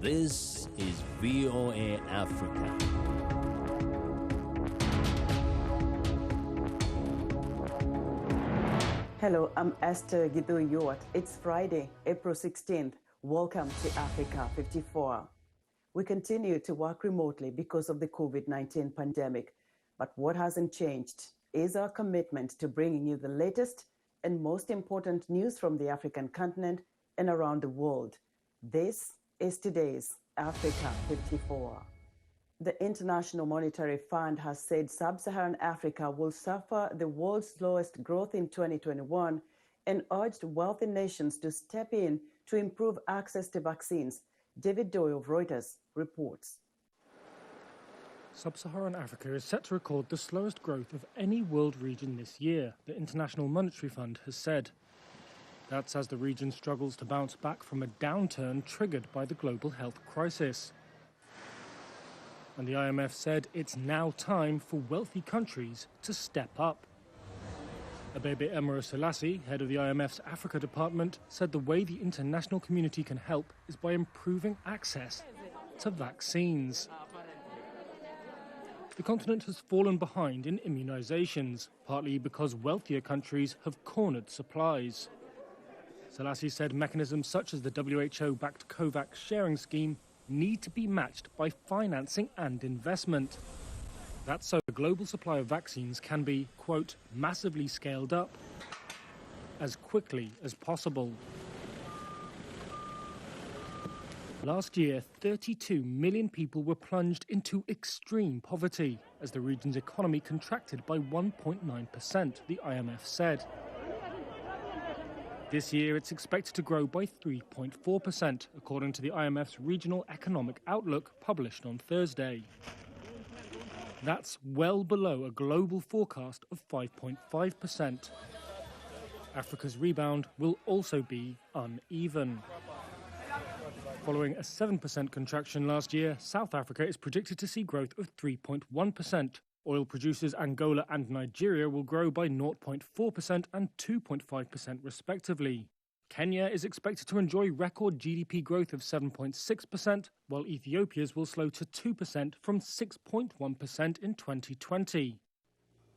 This is VOA Africa. Hello, I'm Esther Githui-Ewart. It's Friday, April 16th. Welcome to Africa 54. We continue to work remotely because of the COVID-19 pandemic. But what hasn't changed is our commitment to bringing you the latest and most important news from the African continent and around the world. This is today's Africa 54. The International Monetary Fund has said Sub-Saharan Africa will suffer the world's slowest growth in 2021 and urged wealthy nations to step in to improve access to vaccines. David Doyle of Reuters reports. Sub-Saharan Africa is set to record the slowest growth of any world region this year, the International Monetary Fund has said. That's as the region struggles to bounce back from a downturn triggered by the global health crisis. And the IMF said it's now time for wealthy countries to step up. Abebe Emery Selassie, head of the IMF's Africa department, said the way the international community can help is by improving access to vaccines. The continent has fallen behind in immunisations, partly because wealthier countries have cornered supplies. Selassie said mechanisms such as the WHO-backed COVAX sharing scheme need to be matched by financing and investment. That's so the global supply of vaccines can be, quote, massively scaled up as quickly as possible. Last year, 32 million people were plunged into extreme poverty as the region's economy contracted by 1.9%, the IMF said. This year, it's expected to grow by 3.4%, according to the IMF's Regional Economic Outlook published on Thursday. That's well below a global forecast of 5.5%. Africa's rebound will also be uneven. Following a 7% contraction last year, South Africa is predicted to see growth of 3.1%. Oil producers Angola and Nigeria will grow by 0.4% and 2.5% respectively. Kenya is expected to enjoy record GDP growth of 7.6%, while Ethiopia's will slow to 2% from 6.1% in 2020.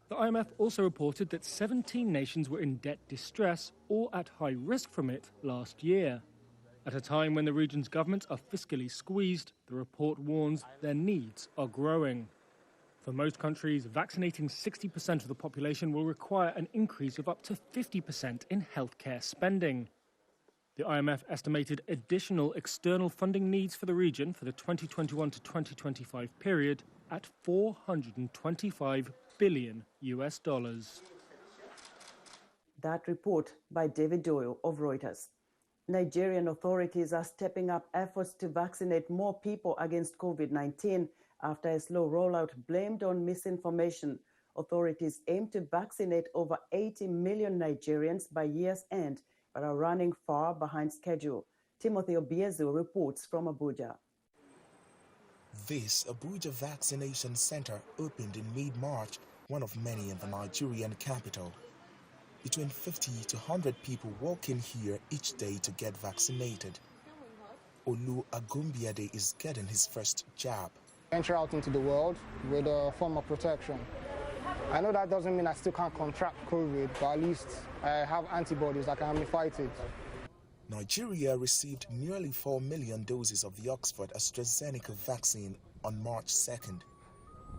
The IMF also reported that 17 nations were in debt distress or at high risk from it last year. At a time when the region's governments are fiscally squeezed, the report warns their needs are growing. For most countries, vaccinating 60% of the population will require an increase of up to 50% in healthcare spending. The IMF estimated additional external funding needs for the region for the 2021 to 2025 period at $425 billion. That report by David Doyle of Reuters. Nigerian authorities are stepping up efforts to vaccinate more people against COVID-19 after a slow rollout blamed on misinformation. Authorities aim to vaccinate over 80 million Nigerians by year's end, but are running far behind schedule. Timothy Obiezu reports from Abuja. This Abuja vaccination center opened in mid-March, one of many in the Nigerian capital. Between 50 to 100 people walk in here each day to get vaccinated. Olu Agumbiade is getting his first jab. Venture out into the world with a form of protection. I know that doesn't mean I still can't contract COVID, but at least I have antibodies that can help me fight it. Nigeria received nearly 4 million doses of the Oxford AstraZeneca vaccine on March 2nd.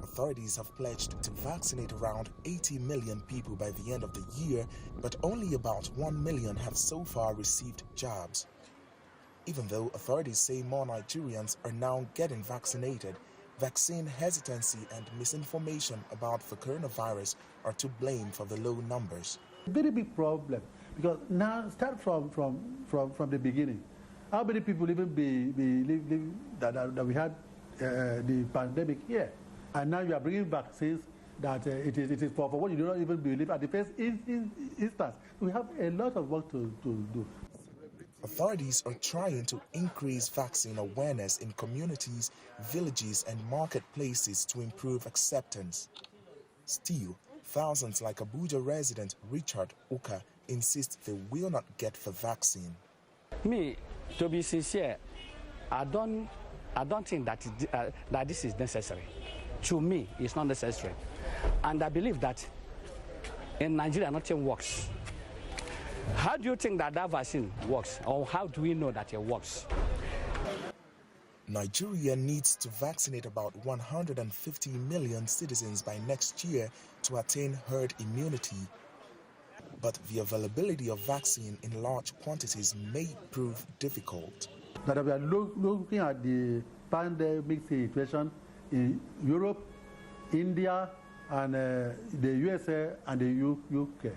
Authorities have pledged to vaccinate around 80 million people by the end of the year, but only about 1 million have so far received jabs. Even though authorities say more Nigerians are now getting vaccinated, vaccine hesitancy and misinformation about the coronavirus are to blame for the low numbers. Very big problem, because now start from the beginning. How many people even believe that we had the pandemic here? And now you are bringing vaccines that it is for what you do not even believe at the first instance. We have a lot of work to do. Authorities are trying to increase vaccine awareness in communities, villages and marketplaces to improve acceptance. Still, thousands like Abuja resident Richard Oka insist they will not get the vaccine. Me, to be sincere, I don't think that that this is necessary. To me, it's not necessary. And I believe that in Nigeria, nothing works. How do you think that vaccine works? Or how do we know that it works? Nigeria needs to vaccinate about 150 million citizens by next year to attain herd immunity. But the availability of vaccine in large quantities may prove difficult. That we are looking at the pandemic situation in Europe, India, and the USA and the UK.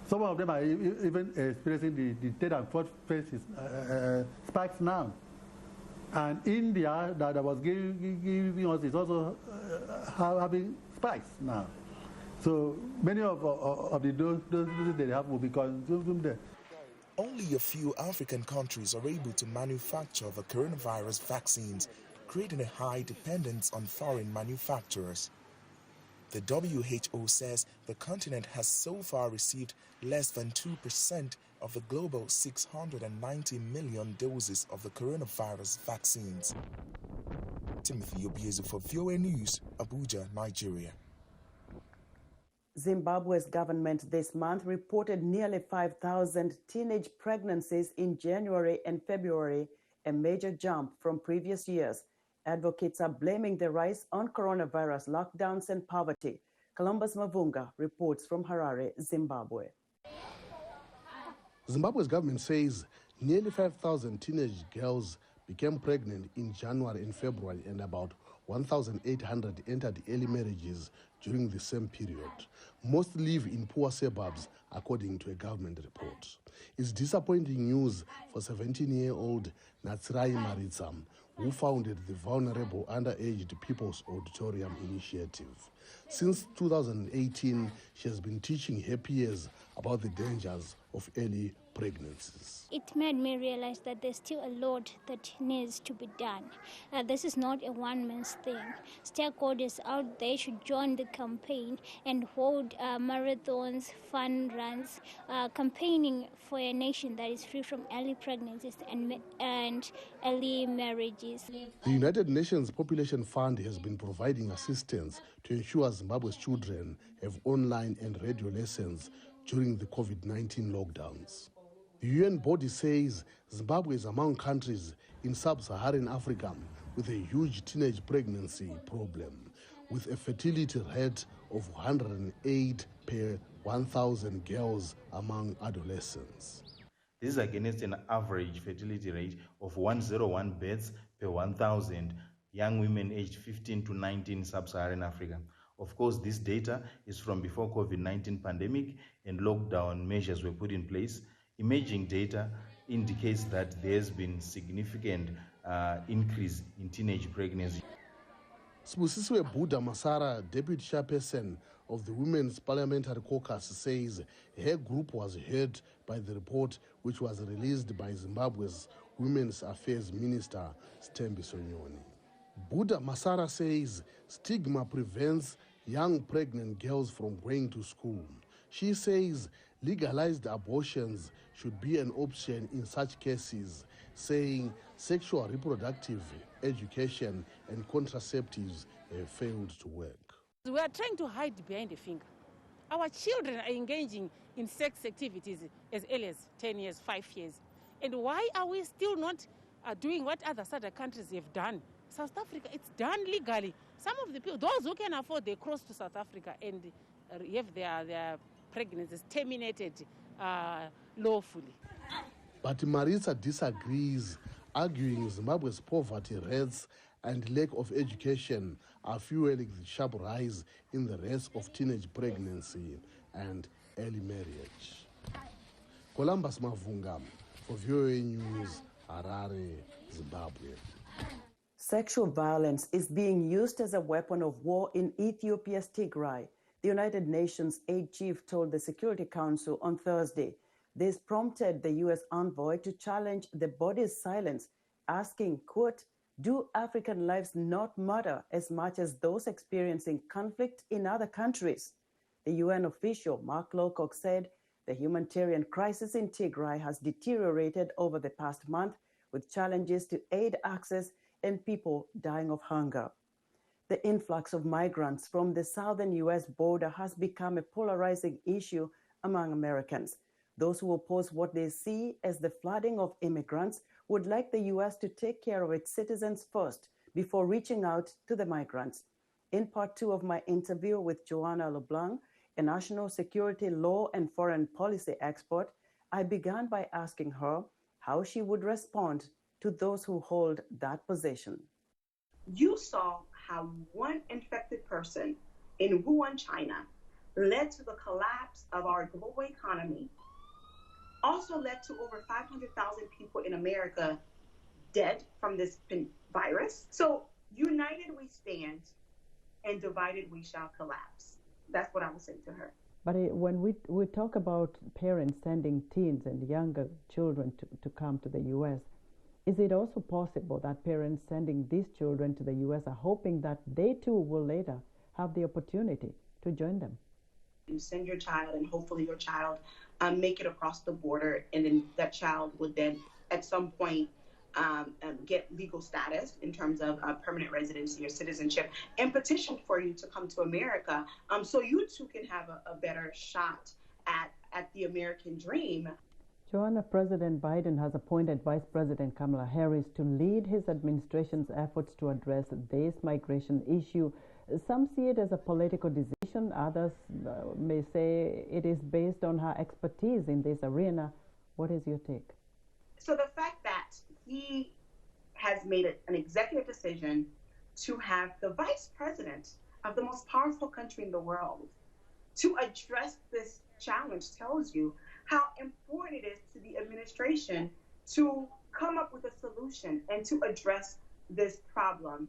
Some of them are even experiencing the third and fourth phases, spikes now. And India, that was giving us, is also having spikes now. So many of the doses they have will be consumed there. Only a few African countries are able to manufacture the coronavirus vaccines, creating a high dependence on foreign manufacturers. The WHO says the continent has so far received less than 2% of the global 690 million doses of the coronavirus vaccines. Timothy Obiezu for VOA News, Abuja, Nigeria. Zimbabwe's government this month reported nearly 5,000 teenage pregnancies in January and February, a major jump from previous years. Advocates are blaming the rise on coronavirus lockdowns and poverty. Columbus Mavunga reports from Harare, Zimbabwe. Zimbabwe's government says nearly 5,000 teenage girls became pregnant in January and February, and about 1,800 entered early marriages during the same period. Most live in poor suburbs, according to a government report. It's disappointing news for 17-year-old Natsirai Maritsa, who founded the Vulnerable Underaged People's Auditorium Initiative. Since 2018, she has been teaching her peers about the dangers of early pregnancies. It made me realize that there's still a lot that needs to be done. This is not a one-man's thing. Stakeholders out there should join the campaign and hold marathons, fun runs, campaigning for a nation that is free from early pregnancies and early marriages. The United Nations Population Fund has been providing assistance to ensure Zimbabwe's children have online and radio lessons during the COVID-19 lockdowns. The UN body says Zimbabwe is among countries in Sub-Saharan Africa with a huge teenage pregnancy problem, with a fertility rate of 108 per 1,000 girls among adolescents. This is against an average fertility rate of 101 births per 1,000 young women aged 15 to 19 in Sub-Saharan Africa. Of course, this data is from before COVID-19 pandemic and lockdown measures were put in place. Emerging data indicates that there's been significant increase in teenage pregnancy. Sibusisiwe Buddha Masara, deputy chairperson of the Women's Parliamentary Caucus, says her group was heard by the report which was released by Zimbabwe's Women's Affairs Minister, Stembi Sonyoni. Buddha Masara says stigma prevents young pregnant girls from going to school. She says legalized abortions should be an option in such cases, saying sexual reproductive education and contraceptives have failed to work. We are trying to hide behind the finger. Our children are engaging in sex activities as early as 10 years, 5 years. And why are we still not doing what other countries have done? South Africa, it's done legally. Some of the people, those who can afford, they cross to South Africa and have their pregnancies terminated lawfully. But Marisa disagrees, arguing Zimbabwe's poverty rates and lack of education are fueling the sharp rise in the rates of teenage pregnancy and early marriage. Columbus Mavunga for VOA News, Harare, Zimbabwe. Sexual violence is being used as a weapon of war in Ethiopia's Tigray. The United Nations aid chief told the Security Council on Thursday. This prompted the U.S. envoy to challenge the body's silence, asking, quote, "Do African lives not matter as much as those experiencing conflict in other countries?" The UN official, Mark Lowcock, said the humanitarian crisis in Tigray has deteriorated over the past month, with challenges to aid access and people dying of hunger. The influx of migrants from the southern U.S. border has become a polarizing issue among Americans. Those who oppose what they see as the flooding of immigrants would like the U.S. to take care of its citizens first before reaching out to the migrants. In part 2 of my interview with Joanna LeBlanc, a national security law and foreign policy expert, I began by asking her how she would respond to those who hold that position. You saw how one infected person in Wuhan, China, led to the collapse of our global economy, also led to over 500,000 people in America dead from this virus. So united we stand and divided we shall collapse. That's what I will say to her. But when we talk about parents sending teens and younger children to come to the U.S., is it also possible that parents sending these children to the U.S. are hoping that they too will later have the opportunity to join them? You send your child, and hopefully your child make it across the border, and then that child would then at some point get legal status in terms of permanent residency or citizenship, and petition for you to come to America, so you too can have a better shot at the American dream. Joanna, President Biden has appointed Vice President Kamala Harris to lead his administration's efforts to address this migration issue. Some see it as a political decision. Others may say it is based on her expertise in this arena. What is your take? So the fact that he has made an executive decision to have the vice president of the most powerful country in the world to address this challenge tells you how important it is to the administration to come up with a solution and to address this problem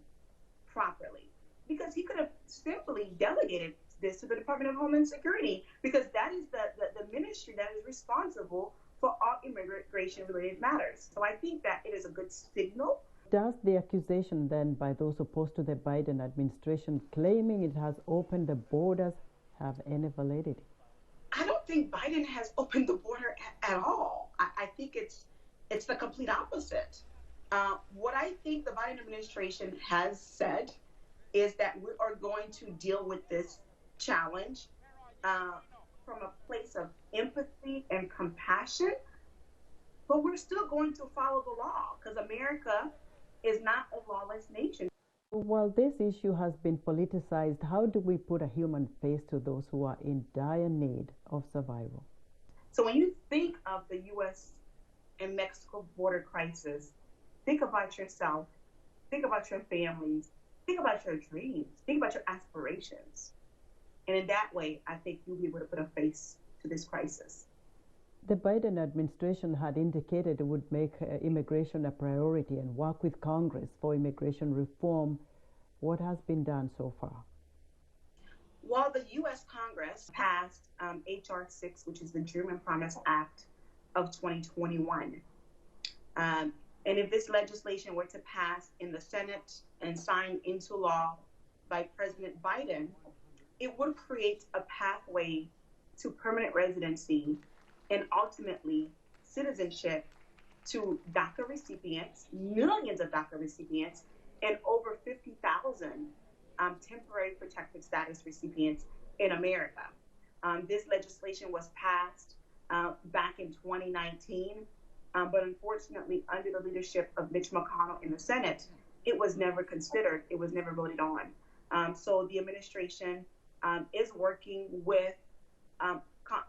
properly. Because he could have simply delegated this to the Department of Homeland Security, because that is the ministry that is responsible for all immigration-related matters. So I think that it is a good signal. Does the accusation then by those opposed to the Biden administration claiming it has opened the borders have any validity? I don't think Biden has opened the border at all. I think it's the complete opposite. What I think the Biden administration has said is that we are going to deal with this challenge from a place of empathy and compassion, but we're still going to follow the law because America is not a lawless nation. While this issue has been politicized, how do we put a human face to those who are in dire need of survival? So when you think of the U.S. and Mexico border crisis, think about yourself, think about your families, think about your dreams, think about your aspirations. And in that way, I think you'll be able to put a face to this crisis. The Biden administration had indicated it would make immigration a priority and work with Congress for immigration reform. What has been done so far? Well, the U.S. Congress passed H.R. 6, which is the Dream and Promise Act of 2021. And if this legislation were to pass in the Senate and signed into law by President Biden, it would create a pathway to permanent residency and ultimately citizenship to DACA recipients, millions of DACA recipients, and over 50,000 temporary protected status recipients in America. This legislation was passed back in 2019, but unfortunately, under the leadership of Mitch McConnell in the Senate, it was never considered, it was never voted on. So the administration is working with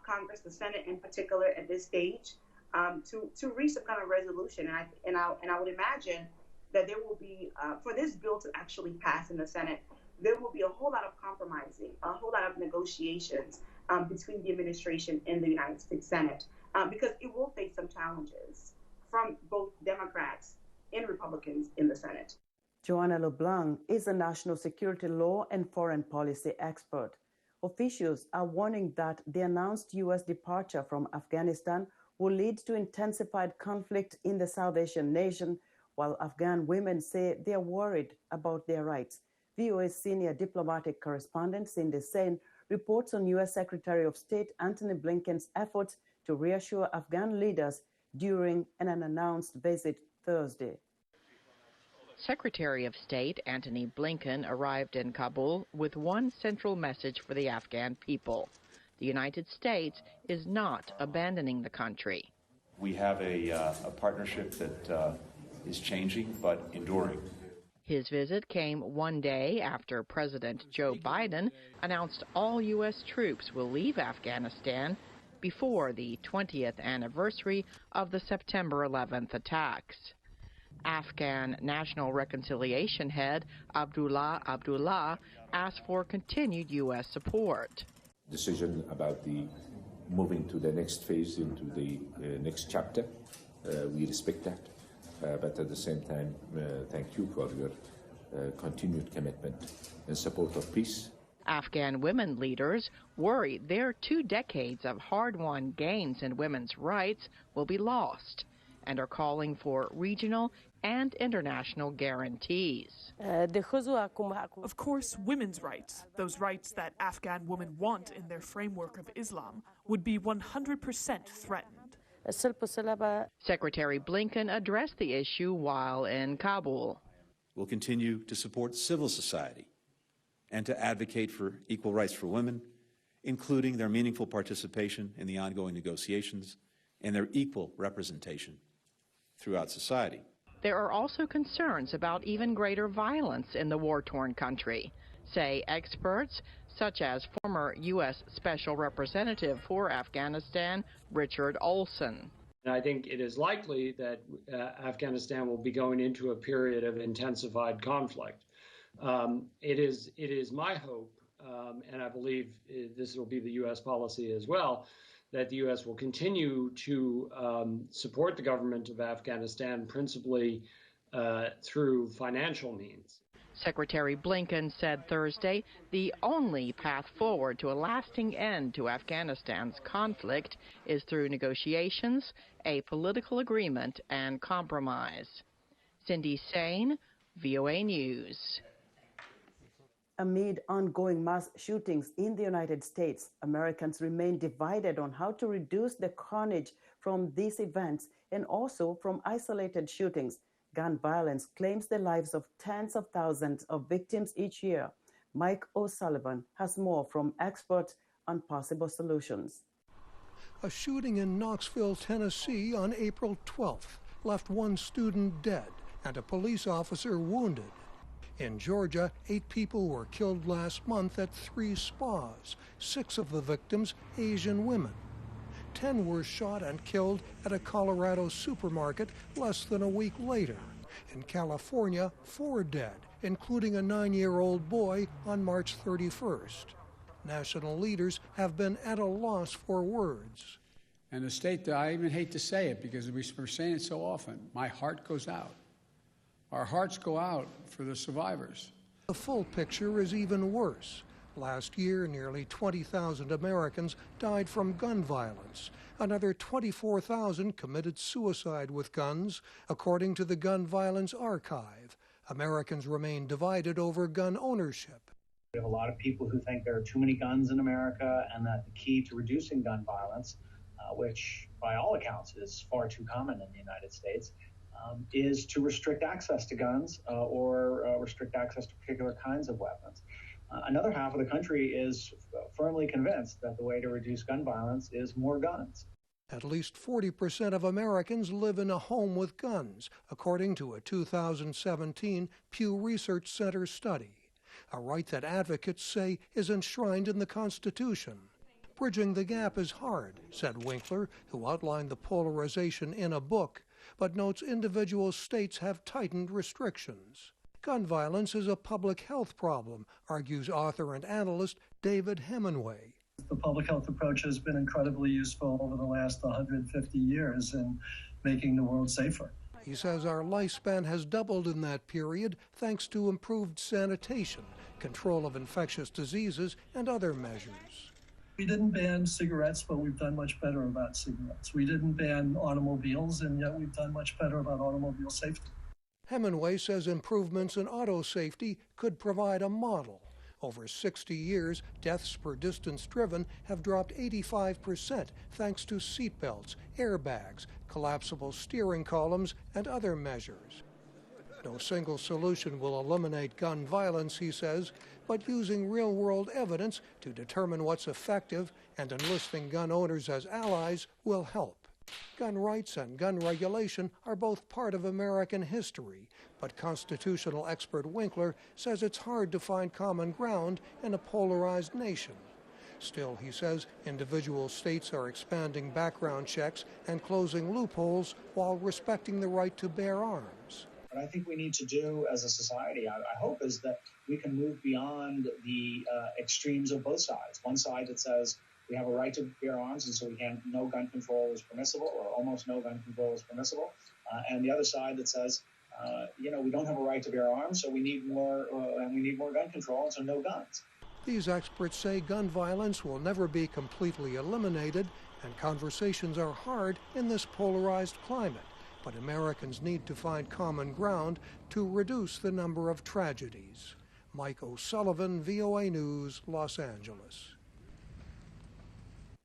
Congress, the Senate in particular, at this stage, to reach some kind of resolution. And I would imagine that there will be, for this bill to actually pass in the Senate, there will be a whole lot of compromising, a whole lot of negotiations between the administration and the United States Senate, because it will face some challenges from both Democrats and Republicans in the Senate. Joanna LeBlanc is a national security law and foreign policy expert. Officials are warning that the announced U.S. departure from Afghanistan will lead to intensified conflict in the South Asian nation, while Afghan women say they are worried about their rights. VOA's senior diplomatic correspondent Cindy Sain reports on U.S. Secretary of State Antony Blinken's efforts to reassure Afghan leaders during an unannounced visit Thursday. Secretary of State Antony Blinken arrived in Kabul with one central message for the Afghan people. The United States is not abandoning the country. We have a partnership that is changing but enduring. His visit came one day after President Joe Biden announced all U.S. troops will leave Afghanistan before the 20th anniversary of the September 11th attacks. Afghan National Reconciliation Head Abdullah Abdullah asked for continued U.S. support. Decision about the moving to the next phase, into the next chapter, we respect that. But at the same time, thank you for your continued commitment in support of peace. Afghan women leaders worry their 2 decades of hard-won gains in women's rights will be lost and are calling for regional and international guarantees. Of course, women's rights, those rights that Afghan women want in their framework of Islam, would be 100% threatened. Secretary Blinken addressed the issue while in Kabul. We'll continue to support civil society and to advocate for equal rights for women, including their meaningful participation in the ongoing negotiations and their equal representation throughout society. There are also concerns about even greater violence in the war-torn country, say experts such as former U.S. Special Representative for Afghanistan, Richard Olson. I think it is likely that Afghanistan will be going into a period of intensified conflict. It is my hope, and I believe this will be the U.S. policy as well, that the U.S. will continue to support the government of Afghanistan, principally through financial means. Secretary Blinken said Thursday the only path forward to a lasting end to Afghanistan's conflict is through negotiations, a political agreement, and compromise. Cindy Sain, VOA News. Amid ongoing mass shootings in the United States, Americans remain divided on how to reduce the carnage from these events and also from isolated shootings. Gun violence claims the lives of tens of thousands of victims each year. Mike O'Sullivan has more from experts on possible solutions. A shooting in Knoxville, Tennessee on April 12th left one student dead and a police officer wounded. In Georgia, 8 people were killed last month at 3 spas, 6 of the victims Asian women. 10 were shot and killed at a Colorado supermarket less than a week later. In California, 4 dead, including a 9-year-old boy on March 31st. National leaders have been at a loss for words. And the state, I even hate to say it because we're saying it so often, my heart goes out. Our hearts go out for the survivors. The full picture is even worse. Last year, nearly 20,000 Americans died from gun violence. Another 24,000 committed suicide with guns, according to the Gun Violence Archive. Americans remain divided over gun ownership. We have a lot of people who think there are too many guns in America and that the key to reducing gun violence, which by all accounts is far too common in the United States, is to restrict access to guns or restrict access to particular kinds of weapons. Another half of the country is firmly convinced that the way to reduce gun violence is more guns. At least 40% of Americans live in a home with guns, according to a 2017 Pew Research Center study, a right that advocates say is enshrined in the Constitution. Bridging the gap is hard, said Winkler, who outlined the polarization in a book, but notes individual states have tightened restrictions. Gun violence is a public health problem, argues author and analyst David Hemingway. The public health approach has been incredibly useful over the last 150 years in making the world safer. He says our lifespan has doubled in that period thanks to improved sanitation, control of infectious diseases, and other measures. We didn't ban cigarettes, but we've done much better about cigarettes. We didn't ban automobiles, and yet we've done much better about automobile safety. Hemingway says improvements in auto safety could provide a model. Over 60 years, deaths per distance driven have dropped 85% thanks to seatbelts, airbags, collapsible steering columns, and other measures. No single solution will eliminate gun violence, he says, but using real-world evidence to determine what's effective and enlisting gun owners as allies will help. Gun rights and gun regulation are both part of American history, but constitutional expert Winkler says it's hard to find common ground in a polarized nation. Still, he says, individual states are expanding background checks and closing loopholes while respecting the right to bear arms. What I think we need to do as a society, I hope, is that we can move beyond the extremes of both sides. One side that says we have a right to bear arms, and so no gun control is permissible, or almost no gun control is permissible. And the other side that says, we don't have a right to bear arms, so we need more, and we need more gun control, and so no guns. These experts say gun violence will never be completely eliminated, and conversations are hard in this polarized climate. But Americans need to find common ground to reduce the number of tragedies. Mike O'Sullivan, VOA News, Los Angeles.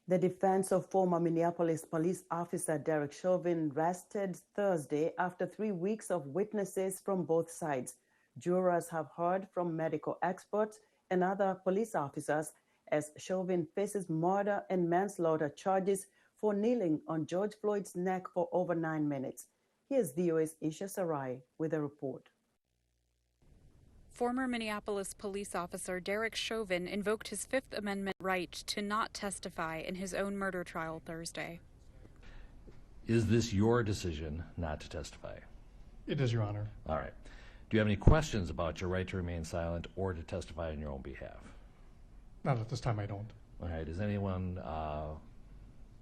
The defense of former Minneapolis police officer Derek Chauvin rested Thursday after 3 weeks of witnesses from both sides. Jurors have heard from medical experts and other police officers as Chauvin faces murder and manslaughter charges for kneeling on George Floyd's neck for over 9 minutes. Here's VOA's Isha Sarai with a report. Former Minneapolis police officer Derek Chauvin invoked his Fifth Amendment right to not testify in his own murder trial Thursday. Is this your decision not to testify? It is, Your Honor. All right. Do you have any questions about your right to remain silent or to testify on your own behalf? Not at this time, I don't. All right. Has anyone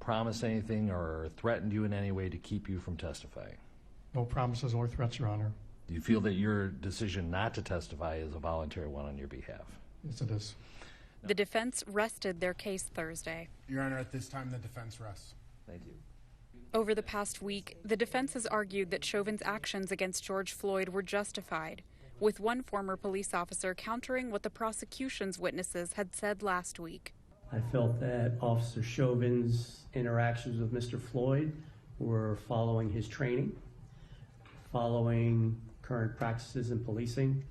promised anything or threatened you in any way to keep you from testifying? No promises or threats, Your Honor. Do you feel that your decision not to testify is a voluntary one on your behalf? Yes, it is. The defense rested their case Thursday. Your Honor, at this time, the defense rests. Thank you. Over the past week, the defense has argued that Chauvin's actions against George Floyd were justified, with one former police officer countering what the prosecution's witnesses had said last week. I felt that Officer Chauvin's interactions with Mr. Floyd were following his training, following current practices in policing,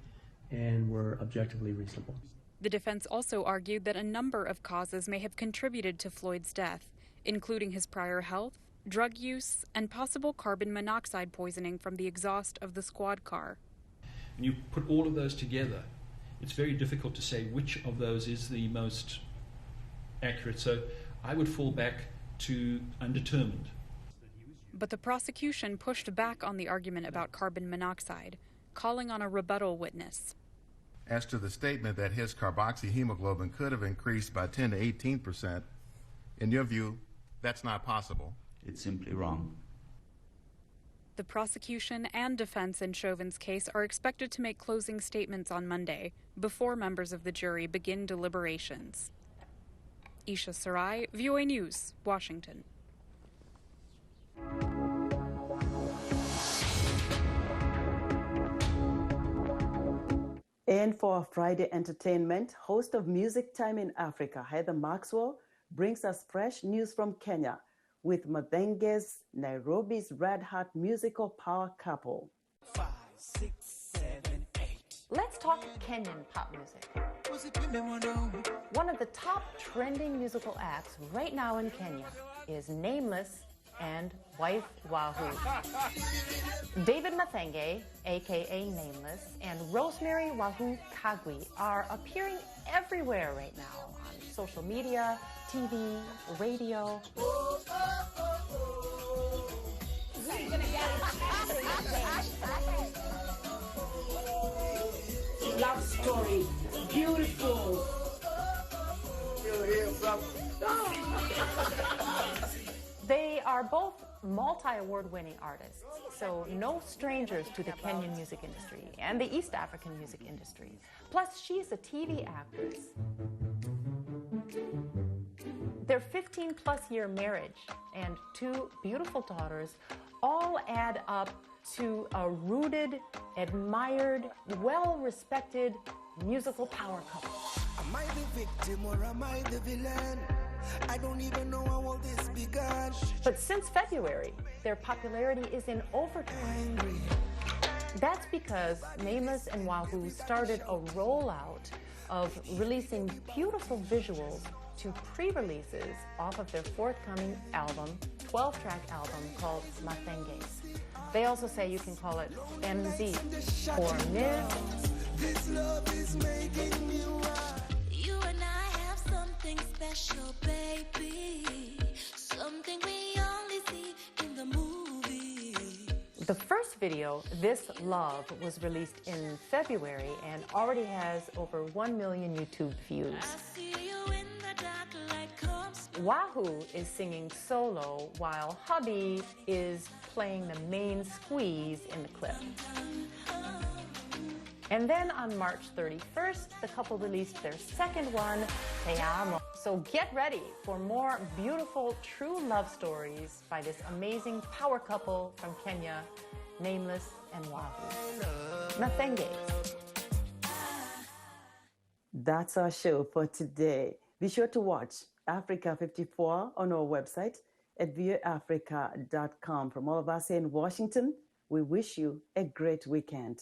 and were objectively reasonable. The defense also argued that a number of causes may have contributed to Floyd's death, including his prior health, drug use, and possible carbon monoxide poisoning from the exhaust of the squad car. When you put all of those together, it's very difficult to say which of those is the most accurate. So I would fall back to undetermined. But the prosecution pushed back on the argument about carbon monoxide, calling on a rebuttal witness. As to the statement that his carboxyhemoglobin could have increased by 10 to 18%, in your view, that's not possible. It's simply wrong. The prosecution and defense in Chauvin's case are expected to make closing statements on Monday before members of the jury begin deliberations. Isha Sarai, VOA News, Washington. And for our Friday entertainment, host of Music Time in Africa, Heather Maxwell, brings us fresh news from Kenya with Mathenge's Nairobi's Red Hot musical power couple. 5, 6, 7, 8. Let's talk Kenyan pop music. One of the top trending musical acts right now in Kenya is Nameless and Wife Wahoo. David Mathenge, aka Nameless, and Rosemary Wahoo Kagwe are appearing everywhere right now on social media, TV, radio. Love story, beautiful. They are both multi-award-winning artists, so no strangers to the Kenyan music industry and the East African music industry. Plus, she's a TV actress. Their 15-plus year marriage and 2 beautiful daughters all add up to a rooted, admired, well-respected musical power couple. victim or am I the villain? I don't even know how all this began. But since February, their popularity is in overdrive. That's because Nameless and Wahoo started a rollout of releasing beautiful visuals to pre-releases off of their forthcoming album, 12-track album called Mathenges. They also say you can call it MZ or Ms. This love is making me wild. You and I have something special, baby. Something we only see in the movie. The first video, This Love, was released in February and already has over 1 million YouTube views. Wahoo is singing solo while hubby is playing the main squeeze in the clip. And then on March 31st, the couple released their second one, Te Amo. So get ready for more beautiful true love stories by this amazing power couple from Kenya, Nameless and Wahoo. Mathenges. That's our show for today. Be sure to watch Africa 54 on our website at viewafrica.com. From all of us here in Washington, we wish you a great weekend.